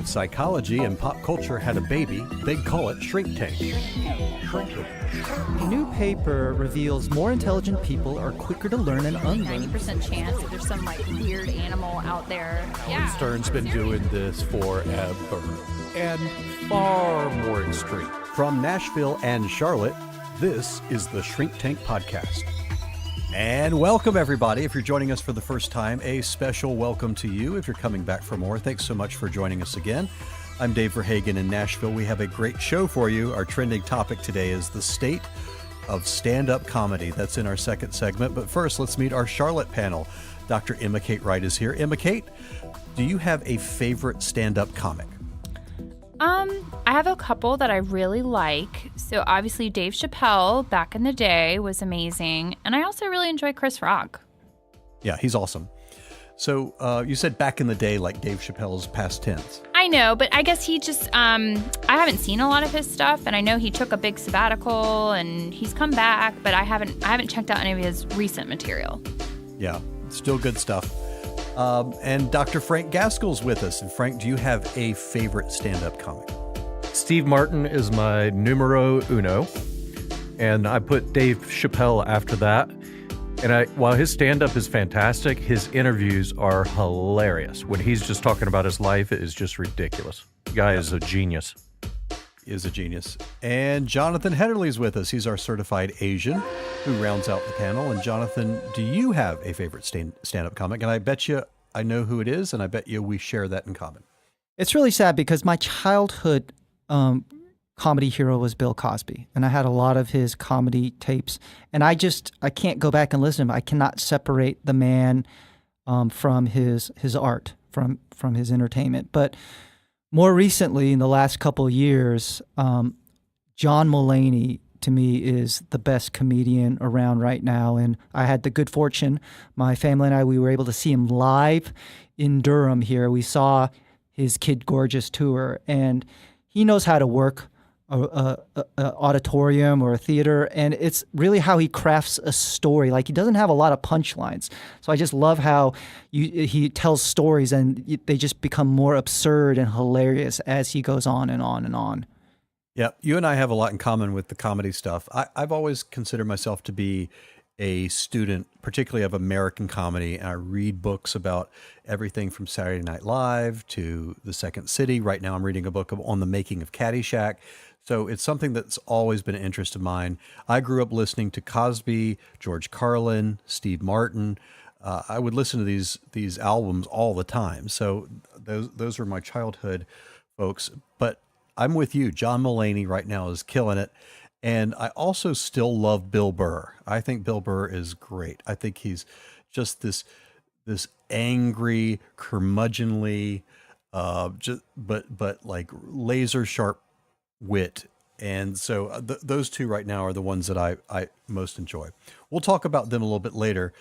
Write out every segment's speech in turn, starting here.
If psychology and pop culture had a baby, they'd call it Shrink Tank. A new paper reveals more intelligent people are quicker to learn and unlearn. 90% chance that there's some weird animal out there. Yeah. Stern's been doing this forever and far more extreme. From Nashville and Charlotte, this is the Shrink Tank Podcast. And welcome, everybody. If you're joining us for the first time, a special welcome to you. If you're coming back for more, thanks so much for joining us again. I'm Dave Verhagen in Nashville. We have a great show for you. Our trending topic today is the state of stand-up comedy. That's in our second segment. But first, let's meet our Charlotte panel. Dr. Emma Kate Wright is here. Emma Kate, do you have a favorite stand-up comic? I have a couple that I really like. So obviously Dave Chappelle back in the day was amazing. And I also really enjoy Chris Rock. Yeah, he's awesome. So you said back in the day, like Dave Chappelle's past tense. I know, but I guess he just, I haven't seen a lot of his stuff, and I know he took a big sabbatical and he's come back, but I haven't checked out any of his recent material. Yeah, still good stuff. And Dr. Frank Gaskell's with us. And Frank, do you have a favorite stand-up comic? Steve Martin is my numero uno, and I put Dave Chappelle after that. And while his stand-up is fantastic, his interviews are hilarious. When he's just talking about his life, it is just ridiculous. The guy is a genius. He is a genius. And Jonathan Hedderly's with us. He's our certified Asian who rounds out the panel. And Jonathan, do you have a favorite stand-up comic? And I bet you I know who it is, and I bet you we share that in common. It's really sad because my childhood comedy hero was Bill Cosby, and I had a lot of his comedy tapes, and I can't go back and listen to him. I cannot separate the man from his art, from his entertainment. But more recently, in the last couple of years, John Mulaney, to me, is the best comedian around right now. And I had the good fortune, my family and I, we were able to see him live in Durham here. We saw his Kid Gorgeous tour, and he knows how to work a auditorium or a theater, and it's really how he crafts a story. Like, he doesn't have a lot of punchlines. So I just love how he tells stories, and they just become more absurd and hilarious as he goes on and on and on. Yeah, you and I have a lot in common with the comedy stuff. I've always considered myself to be a student, particularly of American comedy, and I read books about everything from Saturday Night Live to The Second City. Right now I'm reading a book on the making of Caddyshack. So it's something that's always been an interest of mine. I grew up listening to Cosby, George Carlin, Steve Martin. I would listen to these albums all the time. So those are my childhood folks. But I'm with you. John Mulaney right now is killing it. And I also still love Bill Burr. I think Bill Burr is great. I think he's just this angry, curmudgeonly, but like laser sharp wit. And so those two right now are the ones that I most enjoy. We'll talk about them a little bit later.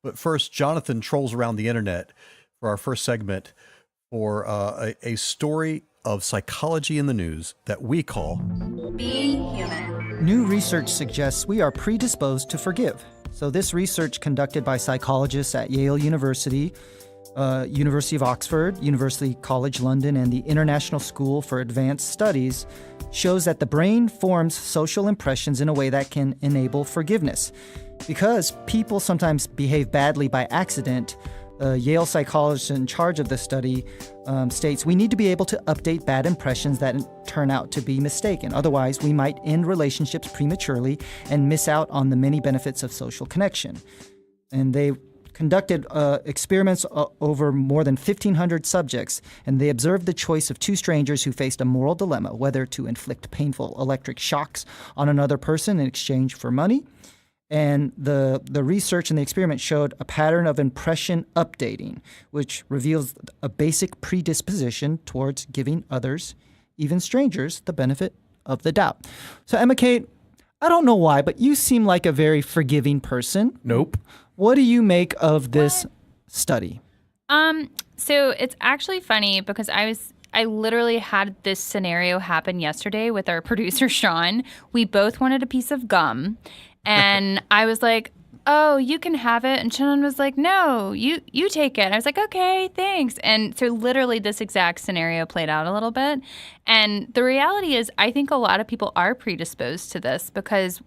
But first, Jonathan trolls around the internet for our first segment for a story of psychology in the news that we call Being Human. New research suggests we are predisposed to forgive. So this research, conducted by psychologists at Yale University, University of Oxford, University College London, and the International School for Advanced Studies, shows that the brain forms social impressions in a way that can enable forgiveness. Because people sometimes behave badly by accident, Yale psychologist in charge of the study states we need to be able to update bad impressions that turn out to be mistaken. Otherwise, we might end relationships prematurely and miss out on the many benefits of social connection. And they conducted experiments over more than 1,500 subjects, and they observed the choice of two strangers who faced a moral dilemma, whether to inflict painful electric shocks on another person in exchange for money. And the research and the experiment showed a pattern of impression updating, which reveals a basic predisposition towards giving others, even strangers, the benefit of the doubt. So, Emma Kate, I don't know why, but you seem like a very forgiving person. Nope. What do you make of this study? So it's actually funny because I literally had this scenario happen yesterday with our producer, Sean. We both wanted a piece of gum. And I was like, oh, you can have it. And Shannon was like, no, you take it. And I was like, okay, thanks. And so literally this exact scenario played out a little bit. And the reality is I think a lot of people are predisposed to this because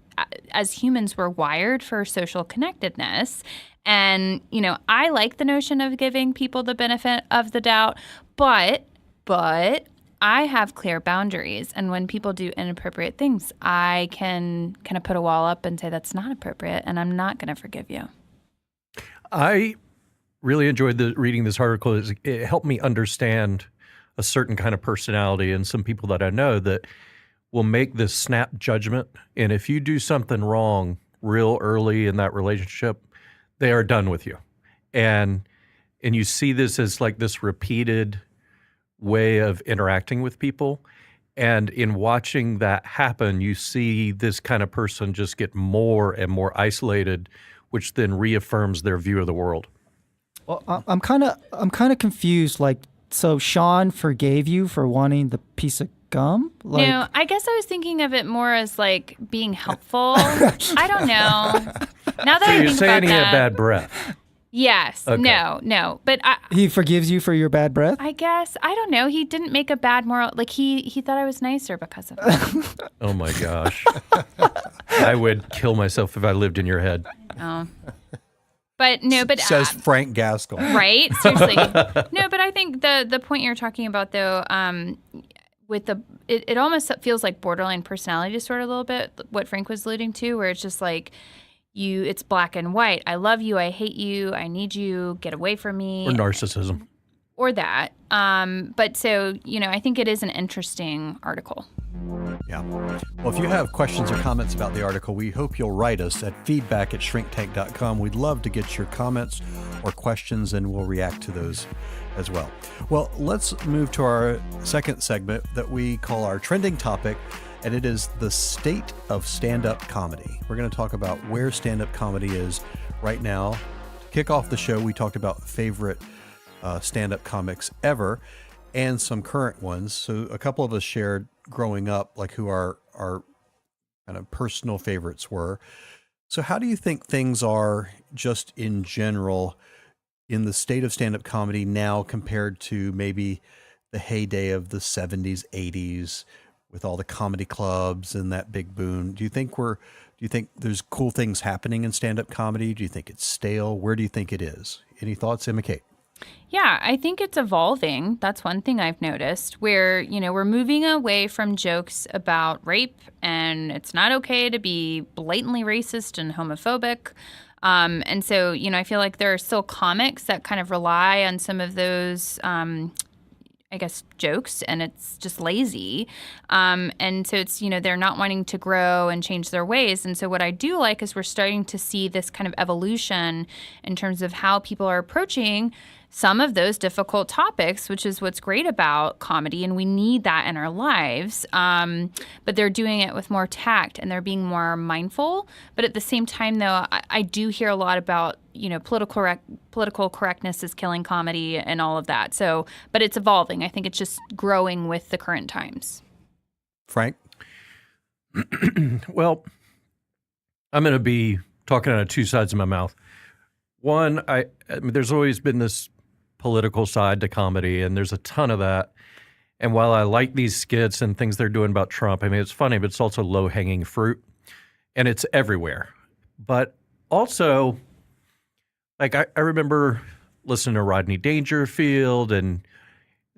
as humans, we're wired for social connectedness. And, I like the notion of giving people the benefit of the doubt, but I have clear boundaries. And when people do inappropriate things, I can kind of put a wall up and say that's not appropriate and I'm not going to forgive you. I really enjoyed reading this article. It helped me understand a certain kind of personality and some people that I know that will make this snap judgment. And if you do something wrong real early in that relationship, they are done with you. And you see this as like this repeated way of interacting with people. And in watching that happen, you see this kind of person just get more and more isolated, which then reaffirms their view of the world. Well, I'm kind of confused. Like, so Sean forgave you for wanting the piece of gum? Like, no, I guess I was thinking of it more as like being helpful. I don't know. Now that So I you're think saying about he that, had bad breath. yes, Okay. no, but he forgives you for your bad breath? I guess I don't know. He didn't make a bad moral. Like he thought I was nicer because of it. Oh my gosh. I would kill myself if I lived in your head. Oh. But no, but Says Frank Gaskell. right? Seriously. No, but I think the point you're talking about though, with it almost feels like borderline personality disorder a little bit, what Frank was alluding to, where it's just like it's black and white. I love you, I hate you, I need you, get away from me. Or narcissism. Or that. But so, I think it is an interesting article. Yeah. Well, if you have questions or comments about the article, we hope you'll write us at feedback@shrinktank.com. We'd love to get your comments or questions, and we'll react to those as well. Well, let's move to our second segment that we call our trending topic, and it is the state of stand-up comedy. We're going to talk about where stand-up comedy is right now. To kick off the show, we talked about favorite stand-up comics ever and some current ones. So a couple of us shared growing up, like who our kind of personal favorites were. So how do you think things are just in general in the state of stand-up comedy now compared to maybe the heyday of the 70s, 80s with all the comedy clubs and that big boom? Do you think there's cool things happening in stand-up comedy? Do you think it's stale? Where do you think it is? Any thoughts, Emma Kate? Yeah, I think it's evolving. That's one thing I've noticed where, we're moving away from jokes about rape and it's not okay to be blatantly racist and homophobic. And so, I feel like there are still comics that kind of rely on some of those, jokes, and it's just lazy. And so it's, they're not wanting to grow and change their ways. And so what I do like is we're starting to see this kind of evolution in terms of how people are approaching some of those difficult topics, which is what's great about comedy, and we need that in our lives. But they're doing it with more tact, and they're being more mindful. But at the same time, though, I do hear a lot about, political correctness is killing comedy and all of that. So, but it's evolving. I think it's just growing with the current times. Frank? Well, I'm going to be talking out of two sides of my mouth. One, I mean, there's always been this political side to comedy, and there's a ton of that. And while I like these skits and things they're doing about Trump, I mean, it's funny, but it's also low-hanging fruit, and it's everywhere. But also, like, I remember listening to Rodney Dangerfield and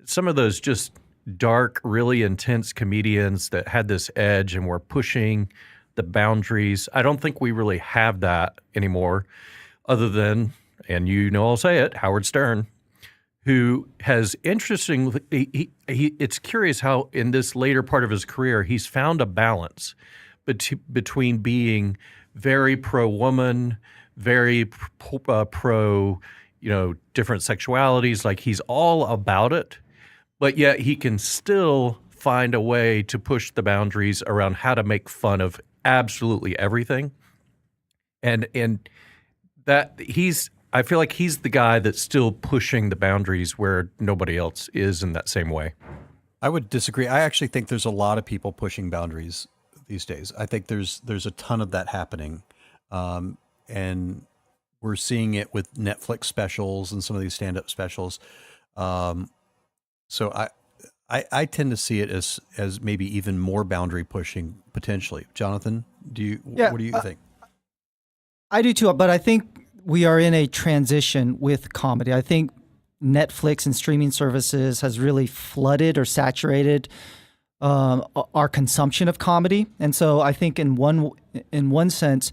some of those just dark, really intense comedians that had this edge and were pushing the boundaries. I don't think we really have that anymore, other than, and I'll say it, Howard Stern, who has interestingly, it's curious how in this later part of his career, he's found a balance between being very pro-woman, very pro, different sexualities, like he's all about it, but yet he can still find a way to push the boundaries around how to make fun of absolutely everything. And that I feel like he's the guy that's still pushing the boundaries where nobody else is in that same way. I would disagree. I actually think there's a lot of people pushing boundaries these days. I think there's a ton of that happening. And and we're seeing it with Netflix specials and some of these stand-up specials. So I tend to see it as maybe even more boundary pushing potentially. Jonathan, what do you think? I do too, but I think we are in a transition with comedy. I think Netflix and streaming services has really flooded or saturated our consumption of comedy, and so I think in one sense,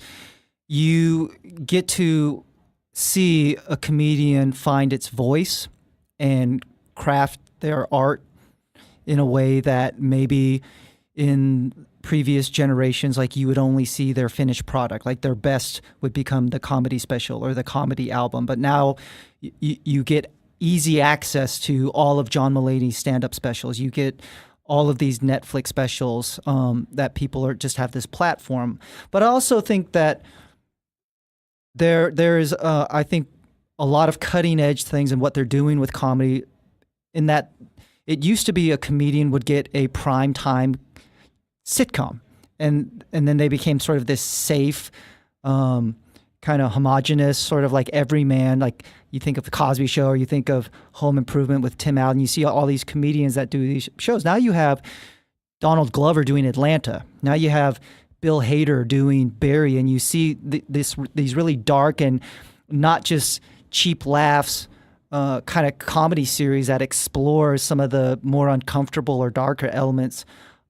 you get to see a comedian find its voice and craft their art in a way that maybe in previous generations, like you would only see their finished product, like their best would become the comedy special or the comedy album. But now you get easy access to all of John Mulaney's stand-up specials. You get all of these Netflix specials that people just have this platform. But I also think that there is, I think, a lot of cutting edge things in what they're doing with comedy, in that it used to be a comedian would get a prime time sitcom, and then they became sort of this safe, kind of homogenous, sort of like everyman. Like you think of the Cosby Show, or you think of Home Improvement with Tim Allen. You see all these comedians that do these shows. Now you have Donald Glover doing Atlanta. Now you have Bill Hader doing Barry, and you see these really dark and not just cheap laughs kind of comedy series that explores some of the more uncomfortable or darker elements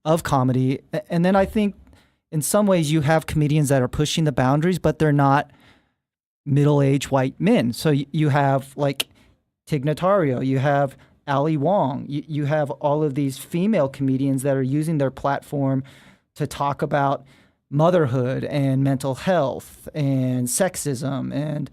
of comedy. And then I think in some ways you have comedians that are pushing the boundaries, but they're not middle-aged white men. So you have like Tig Notaro, you have Ali Wong, you have all of these female comedians that are using their platform to talk about motherhood and mental health and sexism, and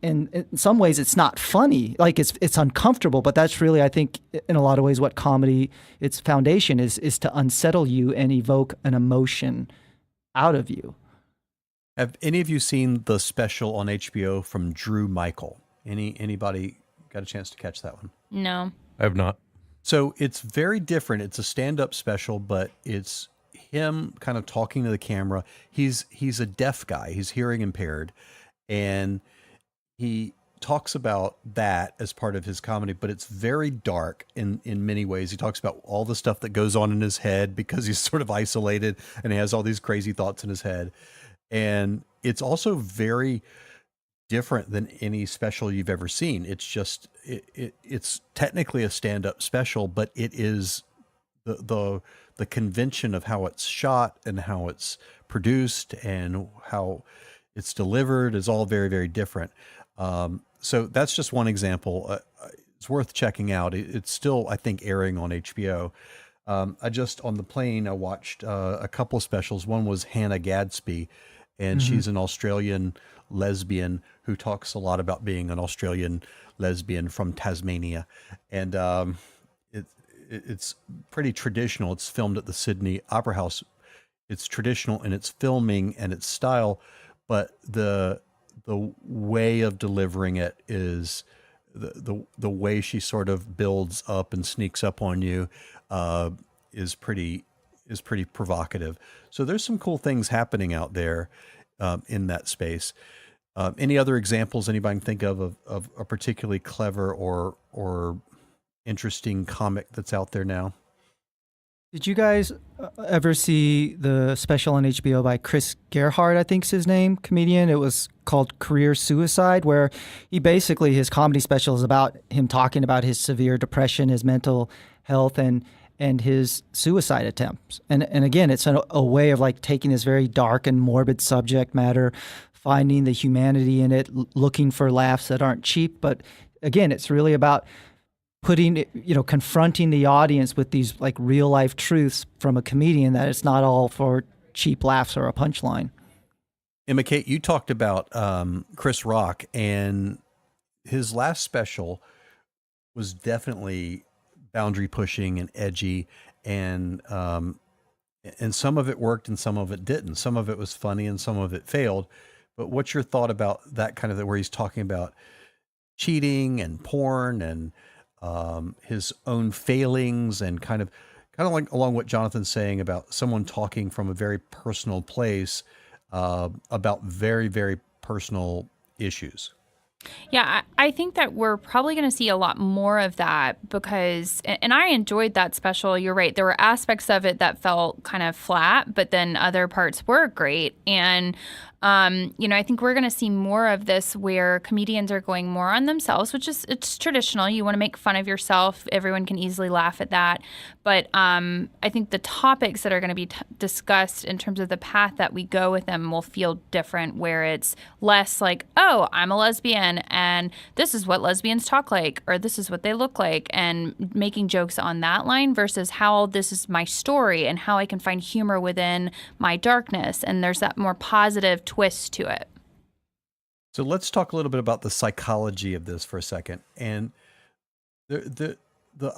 in some ways it's not funny, like it's uncomfortable, but that's really, I think, in a lot of ways what comedy, its foundation is to unsettle you and evoke an emotion out of you. Have any of you seen the special on HBO from Drew Michael? Anybody got a chance to catch that one? No. I have not. So it's very different. It's a stand-up special, but it's him kind of talking to the camera. He's a deaf guy. He's hearing impaired, and he talks about that as part of his comedy, but it's very dark in many ways. He talks about all the stuff that goes on in his head because he's sort of isolated and he has all these crazy thoughts in his head. And it's also very different than any special you've ever seen. It's just, it's technically a stand-up special, but it is the convention of how it's shot and how it's produced and how it's delivered is all very, very different. So that's just one example. It's worth checking out. It's still, I think, airing on HBO. I just, on the plane, I watched a couple of specials. One was Hannah Gadsby, and she's an Australian lesbian who talks a lot about being an Australian lesbian from Tasmania. And it's pretty traditional. It's filmed at the Sydney Opera House. It's traditional in its filming and its style, but the way of delivering it is the way she sort of builds up and sneaks up on you is pretty provocative. So there's some cool things happening out there in that space. Any other examples anybody can think of a particularly clever or interesting comic that's out there now? Did you guys ever see the special on HBO by Chris Gerhardt, I think's his name, comedian? It was called Career Suicide, where he basically, his comedy special is about him talking about his severe depression, his mental health, and his suicide attempts. And again, it's a way of like taking this very dark and morbid subject matter, finding the humanity in it, looking for laughs that aren't cheap. But again, it's really about confronting the audience with these like real life truths from a comedian, that it's not all for cheap laughs or a punchline. Emma Kate, you talked about Chris Rock, and his last special was definitely boundary pushing and edgy, and some of it worked and some of it didn't. Some of it was funny and some of it failed. But what's your thought about that kind of where he's talking about cheating and porn and his own failings, and kind of like along what Jonathan's saying about someone talking from a very personal place, about very, very personal issues. Yeah, I think that we're probably going to see a lot more of that because, and I enjoyed that special. You're right. There were aspects of it that felt kind of flat, but then other parts were great. And, I think we're going to see more of this where comedians are going more on themselves, which is, it's traditional. You want to make fun of yourself. Everyone can easily laugh at that. But I think the topics that are going to be discussed in terms of the path that we go with them will feel different, where it's less like, oh, I'm a lesbian and this is what lesbians talk like, or this is what they look like, and making jokes on that line versus how this is my story and how I can find humor within my darkness. And there's that more positive twist to it. So let's talk a little bit about the psychology of this for a second. And the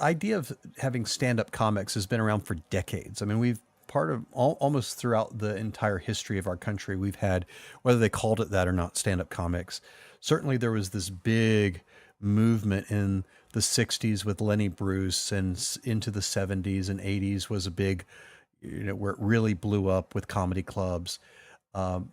idea of having stand-up comics has been around for decades. I mean, we've part of almost throughout the entire history of our country, we've had, whether they called it that or not, stand-up comics. Certainly there was this big movement in the 60s with Lenny Bruce, and into the 70s and 80s was a big, where it really blew up with comedy clubs. Well,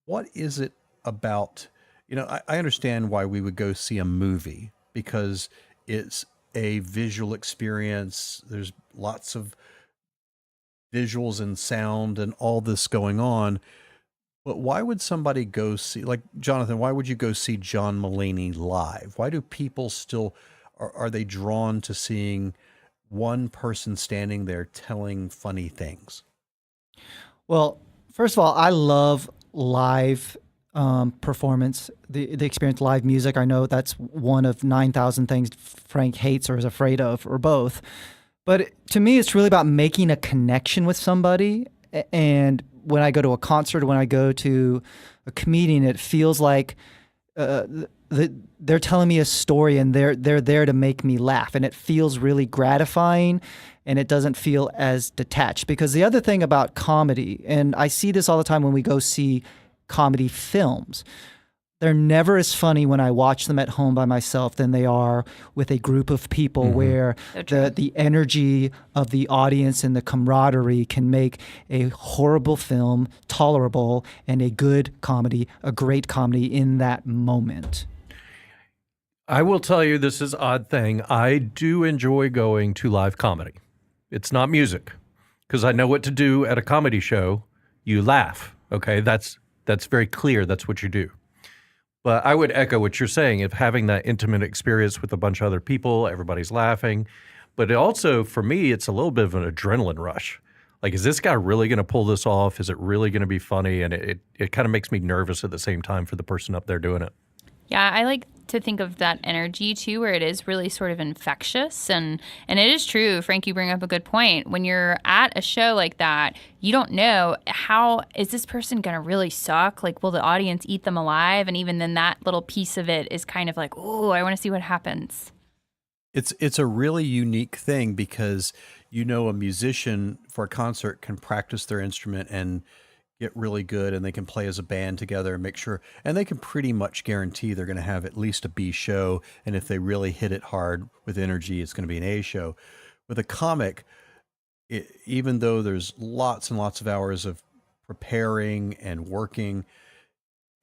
what is it about, I understand why we would go see a movie because it's a visual experience. There's lots of visuals and sound and all this going on. But why would somebody go see, like Jonathan, why would you go see John Mulaney live? Why do people still, are they drawn to seeing one person standing there telling funny things? Well, first of all, I love live performance, the experience, live music. I know that's one of 9,000 things Frank hates or is afraid of, or both. But to me, it's really about making a connection with somebody. And when I go to a concert, when I go to a comedian, it feels like they're telling me a story, and they're there to make me laugh. And it feels really gratifying, and it doesn't feel as detached. Because the other thing about comedy, and I see this all the time when we go see comedy films, they're never as funny when I watch them at home by myself than they are with a group of people, where the energy of the audience and the camaraderie can make a horrible film tolerable and a good comedy, a great comedy in that moment. I will tell you, this is an odd thing. I do enjoy going to live comedy. It's not music, because I know what to do at a comedy show. You laugh, okay? That's very clear. That's what you do. But I would echo what you're saying, of having that intimate experience with a bunch of other people, everybody's laughing. But it also, for me, it's a little bit of an adrenaline rush. Like, is this guy really going to pull this off? Is it really going to be funny? And it kind of makes me nervous at the same time for the person up there doing it. Yeah, I like to think of that energy too, where it is really sort of infectious. And it is true, Frank, you bring up a good point. When you're at a show like that, you don't know, how is this person going to really suck? Like, will the audience eat them alive? And even then that little piece of it is kind of like, oh, I want to see what happens. It's a really unique thing because, a musician for a concert can practice their instrument and get really good, and they can play as a band together and make sure, and they can pretty much guarantee they're going to have at least a B show. And if they really hit it hard with energy, it's going to be an A show. With a comic, even though there's lots and lots of hours of preparing and working,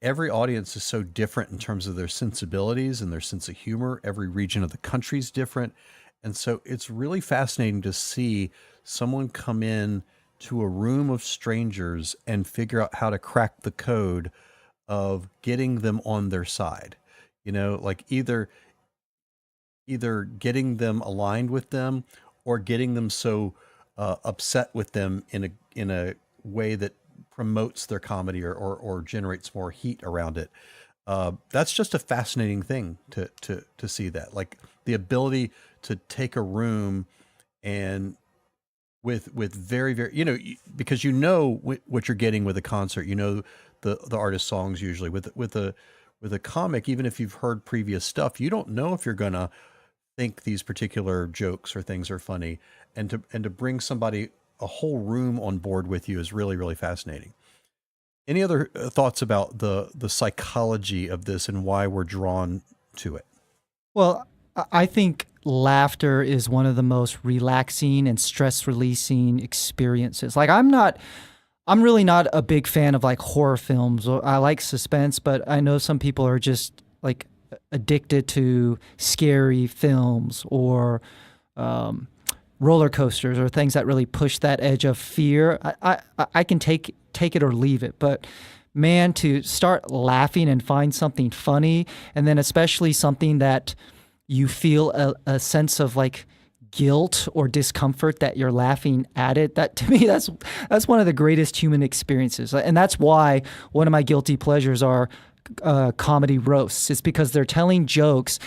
every audience is so different in terms of their sensibilities and their sense of humor. Every region of the country is different. And so it's really fascinating to see someone come in to a room of strangers and figure out how to crack the code of getting them on their side. Like either getting them aligned with them, or getting them so upset with them in a way that promotes their comedy or generates more heat around it. That's just a fascinating thing to see that, like the ability to take a room and with very, very, because what you're getting with a concert, the artist's songs usually. With a comic, even if you've heard previous stuff, you don't know if you're gonna think these particular jokes or things are funny, and to bring somebody, a whole room on board with you, is really, really fascinating. Any other thoughts about the psychology of this and why we're drawn to it? Well, I think laughter is one of the most relaxing and stress-releasing experiences. Like, I'm not I'm really not a big fan of like horror films. I like suspense, but I know some people are just like addicted to scary films or roller coasters or things that really push that edge of fear. I can take it or leave it, but man, to start laughing and find something funny, and then especially something that you feel a sense of like guilt or discomfort that you're laughing at it, that to me that's one of the greatest human experiences. And that's why one of my guilty pleasures are comedy roasts. It's because they're telling jokes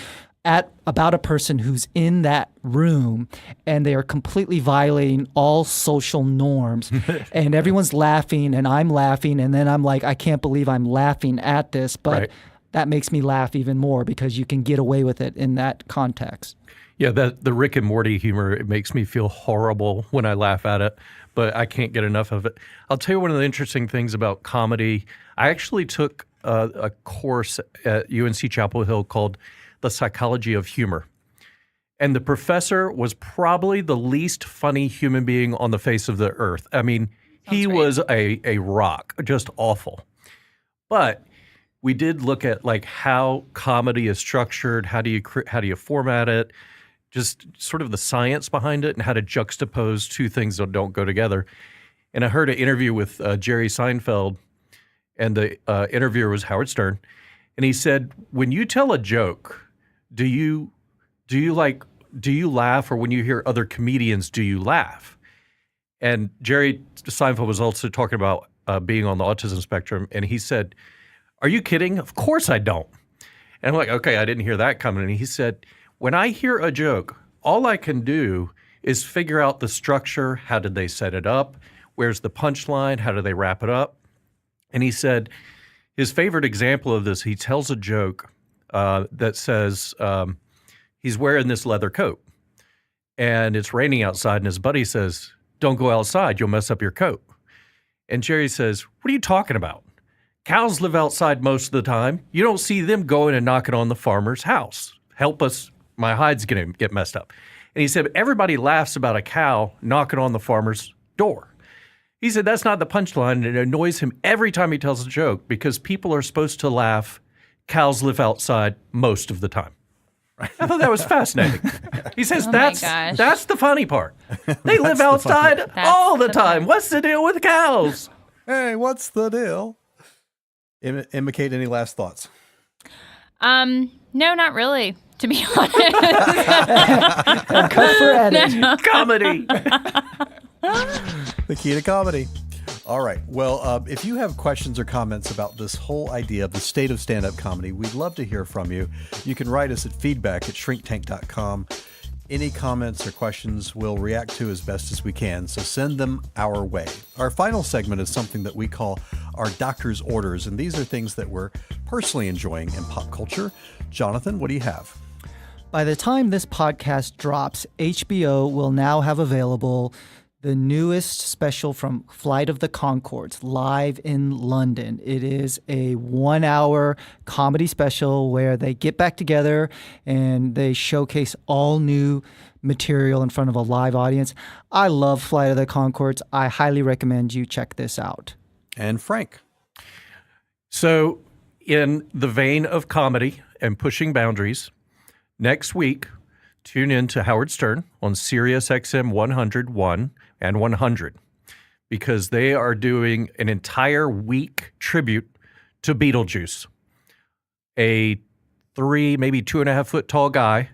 about a person who's in that room and they are completely violating all social norms and everyone's laughing and I'm laughing, and then I'm like, I can't believe I'm laughing at this, but Right. that makes me laugh even more because you can get away with it in that context. Yeah, the Rick and Morty humor, it makes me feel horrible when I laugh at it, but I can't get enough of it. I'll tell you one of the interesting things about comedy. I actually took a course at UNC Chapel Hill called The Psychology of Humor. And the professor was probably the least funny human being on the face of the earth. I mean, he was a rock, just awful. But we did look at like how comedy is structured, how do you format it, just sort of the science behind it and how to juxtapose two things that don't go together. And I heard an interview with Jerry Seinfeld, and the interviewer was Howard Stern, and he said, "When you tell a joke, do you laugh, or when you hear other comedians, do you laugh?" And Jerry Seinfeld was also talking about being on the autism spectrum, and he said, "Are you kidding? Of course I don't." And I'm like, okay, I didn't hear that coming. And he said, "When I hear a joke, all I can do is figure out the structure. How did they set it up? Where's the punchline? How do they wrap it up?" And he said his favorite example of this, he tells a joke that says he's wearing this leather coat and it's raining outside, and his buddy says, "Don't go outside, you'll mess up your coat." And Jerry says, "What are you talking about? Cows live outside most of the time. You don't see them going and knocking on the farmer's house. Help us, my hide's going to get messed up." And he said, everybody laughs about a cow knocking on the farmer's door. He said that's not the punchline, and it annoys him every time he tells a joke because people are supposed to laugh, cows live outside most of the time. I thought that was fascinating. He says that's the funny part. They live outside all the time. What's the deal with cows? Hey, what's the deal? Kate, any last thoughts? No, not really, to be honest. Cut for edit. No. Comedy. The key to comedy. All right. Well, if you have questions or comments about this whole idea of the state of stand-up comedy, we'd love to hear from you. You can write us at feedback@shrinktank.com. Any comments or questions we'll react to as best as we can, so send them our way. Our final segment is something that we call our doctor's orders, and these are things that we're personally enjoying in pop culture. Jonathan, what do you have? By the time this podcast drops, HBO will now have available the newest special from Flight of the Conchords, live in London. It is a 1-hour comedy special where they get back together and they showcase all new material in front of a live audience. I love Flight of the Conchords. I highly recommend you check this out. And Frank. So, in the vein of comedy and pushing boundaries, next week, tune in to Howard Stern on Sirius XM 101 and 100, because they are doing an entire week tribute to Beetlejuice, a 3, maybe 2.5 foot tall guy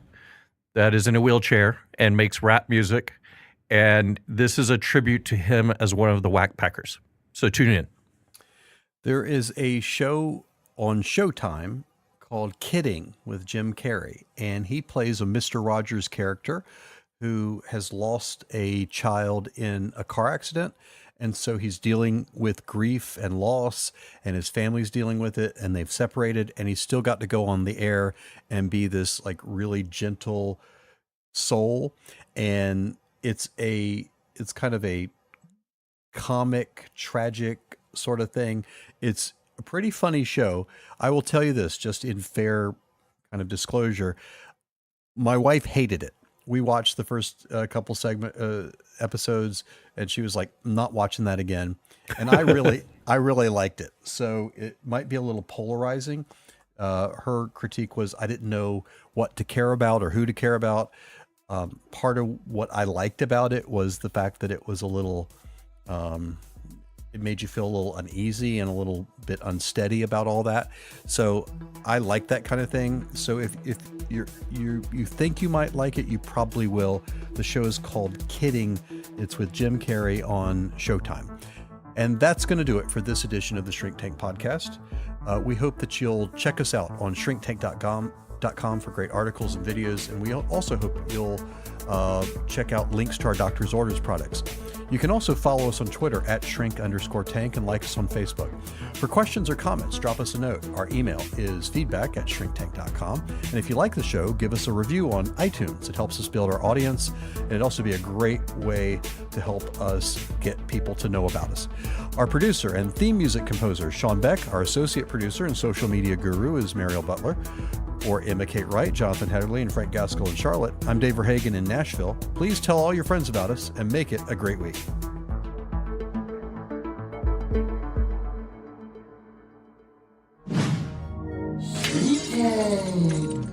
that is in a wheelchair and makes rap music. And this is a tribute to him as one of the Whack Packers. So tune in. There is a show on Showtime called Kiddin with Jim Carrey, and he plays a Mr. Rogers character who has lost a child in a car accident. And so he's dealing with grief and loss, and his family's dealing with it, and they've separated, and he's still got to go on the air and be this like really gentle soul. And it's kind of a comic, tragic sort of thing. It's a pretty funny show. I will tell you this, just in fair kind of disclosure, my wife hated it. we watched the first couple episodes, and she was like, "I'm not watching that again," and I really liked it. So it might be a little polarizing. Her critique was, I didn't know what to care about or who to care about. Part of what I liked about it was the fact that it was a little, it made you feel a little uneasy and a little bit unsteady about all that. So I like that kind of thing. So if you think you might like it, you probably will. The show is called Kiddin. It's with Jim Carrey on Showtime. And that's going to do it for this edition of the Shrink Tank podcast. We hope that you'll check us out on shrinktank.com for great articles and videos. And we also hope you'll check out links to our Doctor's Orders products. You can also follow us on Twitter at @shrink_tank and like us on Facebook. For questions or comments, drop us a note. Our email is feedback@shrinktank.com. And if you like the show, give us a review on iTunes. It helps us build our audience, and it'd also be a great way to help us get people to know about us. Our producer and theme music composer, Sean Beck. Our associate producer and social media guru is Mariel Butler. For Emma Kate Wright, Jonathan Hedderly, and Frank Gaskell in Charlotte, I'm Dave Verhagen in Nashville. Please tell all your friends about us and make it a great week. Shrink Tank.